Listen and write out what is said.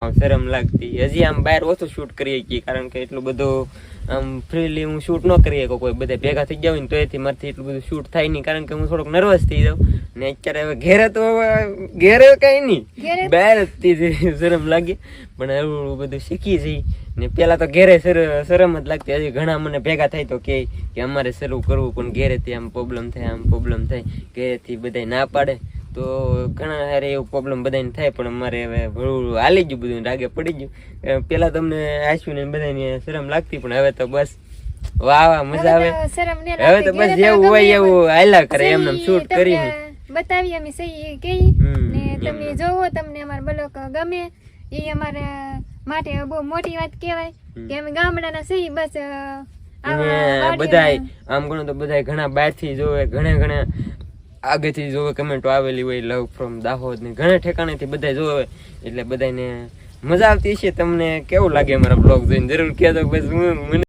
શરમ લાગતી. હજી આમ બહાર ઓછું શૂટ કરીએ છીએ કારણ કે એટલું બધું આમ ફ્રીલી હું શૂટ ન કરી શકું. કોઈ બધા ભેગા થઈ ગયા હોય ને તો એથી મારથી એટલું બધું શૂટ થાય નહીં કારણ કે હું થોડોક નર્વસ થઈ જાઉં ને. અત્યારે હવે ઘેરે કઈ નહીં, બહાર જ શરમ લાગે પણ એવું બધું શીખી જઈ ને. પેલા તો ઘેરે શરમ જ લાગતી. હજી ઘણા મને ભેગા થાય તો કે અમારે શરૂ કરવું પણ ઘેરેથી આમ પ્રોબ્લેમ થાય ઘેરેથી બધા ના પાડે તો ઘણા હારે એવું પ્રોબ્લેમ બધાને થાય. પણ અમારે હવે ભળું હાલી ગયું, બધું રાગે પડી ગયું. પેલા તમને આશ્યું ને બધાને શરમ લાગતી પણ હવે તો બસ વાહ મજા આવે. હવે તો બસ જેવું હોય એવું હાલ્યા કરે એમને શૂટ કરીને બતાવી અમે સહી કઈ ને તમે જોવો તમને અમાર બ્લોગ ગમે એ અમારા માટે બહુ મોટી વાત કહેવાય કે અમે ગામડાના સહી બસ બધાય આમ ગણો તો બધાય ઘણા બહાર થી જોવે, ઘણા આગળથી જોવે, કમેન્ટો આવેલી હોય લવ ફ્રોમ દાહોદ ને ઘણા ઠેકાણેથી બધા જોવે એટલે બધાને મજા આવતી છે. તમને કેવું લાગે અમારા બ્લોગ જોઈને જરૂર કહેજો. બસ મને